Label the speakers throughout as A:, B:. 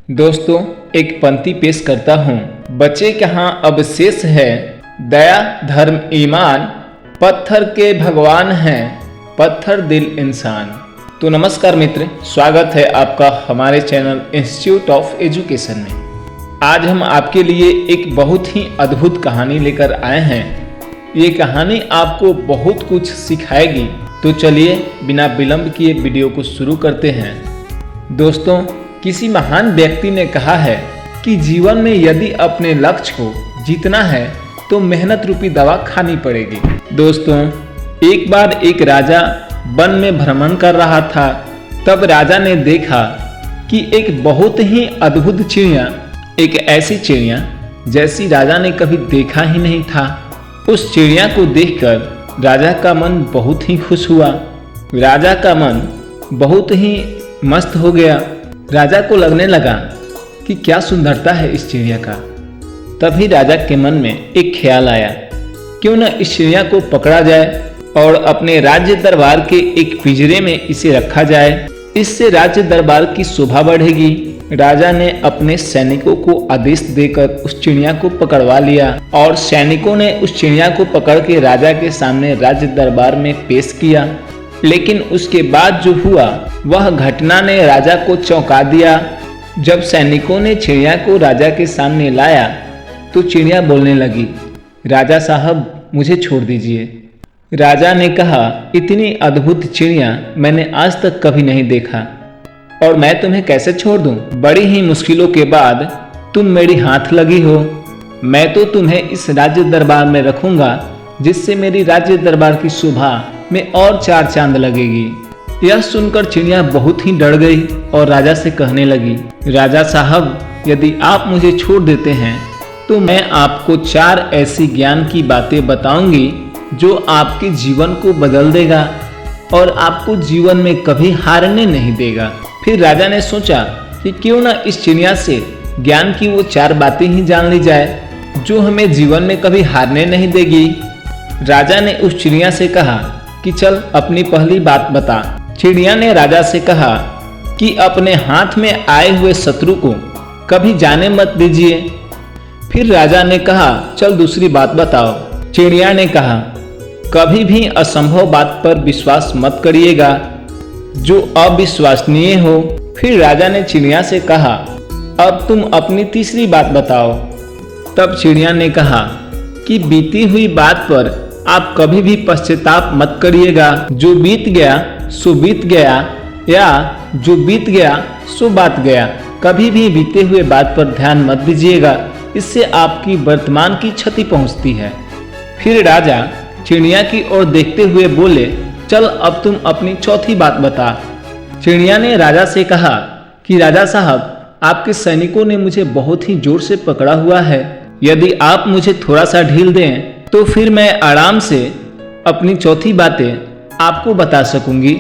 A: दोस्तों, एक पंक्ति पेश करता हूँ। बचे कहाँ अब शेष है, दया धर्म ईमान, पत्थर के भगवान हैं, पत्थर दिल इंसान। तो नमस्कार मित्र, स्वागत है आपका हमारे चैनल इंस्टीट्यूट ऑफ एजुकेशन में। आज हम आपके लिए एक बहुत ही अद्भुत कहानी लेकर आए हैं। ये कहानी आपको बहुत कुछ सिखाएगी। तो चलिए बिना विलंब किए वीडियो को शुरू करते हैं। दोस्तों, किसी महान व्यक्ति ने कहा है कि जीवन में यदि अपने लक्ष्य को जीतना है तो मेहनत रूपी दवा खानी पड़ेगी। दोस्तों, एक बार एक राजा वन में भ्रमण कर रहा था। तब राजा ने देखा कि एक बहुत ही अद्भुत चिड़िया, एक ऐसी चिड़िया जैसी राजा ने कभी देखा ही नहीं था। उस चिड़िया को देखकर राजा का मन बहुत ही खुश हुआ। राजा का मन बहुत ही मस्त हो गया। राजा को लगने लगा कि क्या सुंदरता है इस चिड़िया का। तभी राजा के मन में एक ख्याल आया, क्यों न इस चिड़िया को पकड़ा जाए और अपने राज्य दरबार के एक पिंजरे में इसे रखा जाए। इससे राज्य दरबार की शोभा बढ़ेगी। राजा ने अपने सैनिकों को आदेश देकर उस चिड़िया को पकड़वा लिया और सैनिकों ने उस चिड़िया को पकड़ के राजा के सामने राज्य दरबार में पेश किया। लेकिन उसके बाद जो हुआ वह घटना ने राजा को चौंका दिया। जब सैनिकों ने चिड़िया को राजा के सामने लाया तो चिड़िया बोलने लगी, राजा साहब मुझे छोड़ दीजिए। राजा ने कहा, इतनी अद्भुत चिड़िया मैंने आज तक कभी नहीं देखा और मैं तुम्हें कैसे छोड़ दूं? बड़ी ही मुश्किलों के बाद तुम मेरी हाथ लगी हो। मैं तो तुम्हें इस राज्य दरबार में रखूंगा जिससे मेरी राज्य दरबार की शोभा में और चार चांद लगेगी। यह सुनकर चिड़िया बहुत ही डर गई और राजा से कहने लगी, राजा साहब यदि आप मुझे छोड़ देते हैं तो मैं आपको चार ऐसी ज्ञान की बातें बताऊंगी जो आपके जीवन को बदल देगा और आपको जीवन में कभी हारने नहीं देगा। फिर राजा ने सोचा कि क्यों न इस चिड़िया से ज्ञान की वो चार बातें ही जान ली जाए जो हमें जीवन में कभी हारने नहीं देगी। राजा ने उस चिड़िया से कहा कि चल अपनी पहली बात बता। चिड़िया ने राजा से कहा कि अपने हाथ में आए हुए शत्रु को कभी जाने मत दीजिए। फिर राजा ने कहा, चल दूसरी बात बताओ। चिड़िया ने कहा, कभी भी असंभव बात पर विश्वास मत करिएगा जो अविश्वसनीय हो। फिर राजा ने चिड़िया से कहा, अब तुम अपनी तीसरी बात बताओ। तब चिड़िया ने कहा कि बीती हुई बात पर आप कभी भी पश्चाताप मत करिएगा। जो बीत गया सो बीत गया, या जो बीत गया सो बात गया। कभी भी बीते हुए बात पर ध्यान मत दीजिएगा, इससे आपकी वर्तमान की क्षति पहुंचती है। फिर राजा चिड़िया की ओर देखते हुए बोले, चल अब तुम अपनी चौथी बात बता। चिड़िया ने राजा से कहा कि राजा साहब आपके सैनिकों ने मुझे बहुत ही जोर से पकड़ा हुआ है। यदि आप मुझे थोड़ा सा ढील दें तो फिर मैं आराम से अपनी चौथी बातें आपको बता सकूंगी।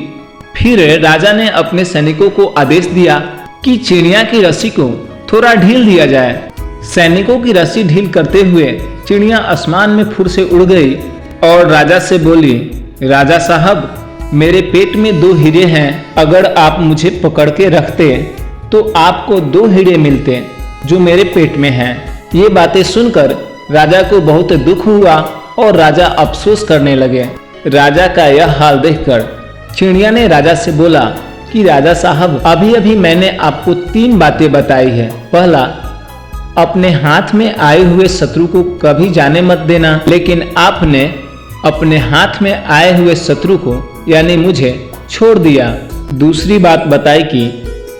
A: फिर राजा ने अपने सैनिकों को आदेश दिया कि चिड़िया की रस्सी को थोड़ा ढील दिया जाए। सैनिकों की रस्सी ढील करते हुए चिड़िया आसमान में फुर से उड़ गई और राजा से बोली, राजा साहब मेरे पेट में 2 हीरे हैं। अगर आप मुझे पकड़ के रखते तो आपको 2 हीरे मिलते जो मेरे पेट में हैं। ये बातें सुनकर राजा को बहुत दुख हुआ और राजा अफसोस करने लगे। राजा का यह हाल देखकर चिड़िया ने राजा से बोला कि राजा साहब अभी अभी मैंने आपको 3 बातें बताई है। पहला, अपने हाथ में आए हुए शत्रु को कभी जाने मत देना, लेकिन आपने अपने हाथ में आए हुए शत्रु को यानी मुझे छोड़ दिया। दूसरी बात बताई कि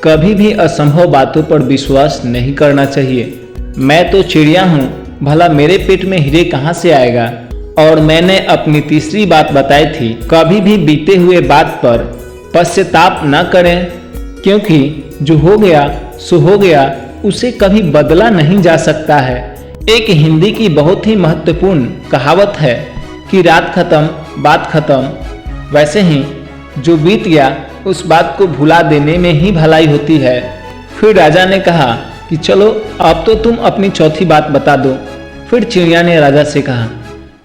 A: कभी भी असंभव बातों पर विश्वास नहीं करना चाहिए। मैं तो चिड़िया हूँ, भला मेरे पेट में हीरे कहाँ से आएगा। और मैंने अपनी तीसरी बात बताई थी, कभी भी बीते हुए बात पर पश्चाताप न करें, क्योंकि जो हो गया सो हो गया, उसे कभी बदला नहीं जा सकता है। एक हिंदी की बहुत ही महत्वपूर्ण कहावत है कि रात खत्म बात खत्म। वैसे ही जो बीत गया उस बात को भुला देने में ही भलाई होती है। फिर राजा ने कहा कि चलो अब तो तुम अपनी चौथी बात बता दो। फिर चिड़िया ने राजा से कहा,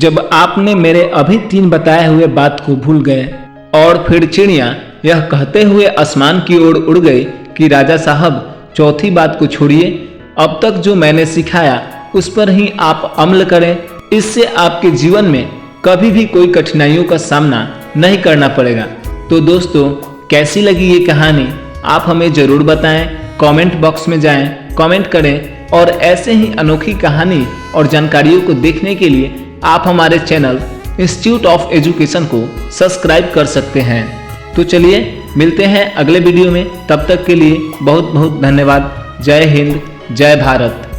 A: जब आपने मेरे अभी 3 बताए हुए बात को भूल गए। और फिर चिड़िया यह कहते हुए आसमान की ओर उड़ गई कि राजा साहब चौथी बात को छोड़िए, अब तक जो मैंने सिखाया उस पर ही आप अमल करें। इससे आपके जीवन में कभी भी कोई कठिनाइयों का सामना नहीं करना पड़ेगा। तो दोस्तों, कैसी लगी ये कहानी आप हमें ज़रूर बताएं। कमेंट बॉक्स में जाएं, कमेंट करें और ऐसे ही अनोखी कहानी और जानकारियों को देखने के लिए आप हमारे चैनल इंस्टीट्यूट ऑफ एजुकेशन को सब्सक्राइब कर सकते हैं। तो चलिए मिलते हैं अगले वीडियो में, तब तक के लिए बहुत बहुत धन्यवाद। जय हिंद, जय भारत।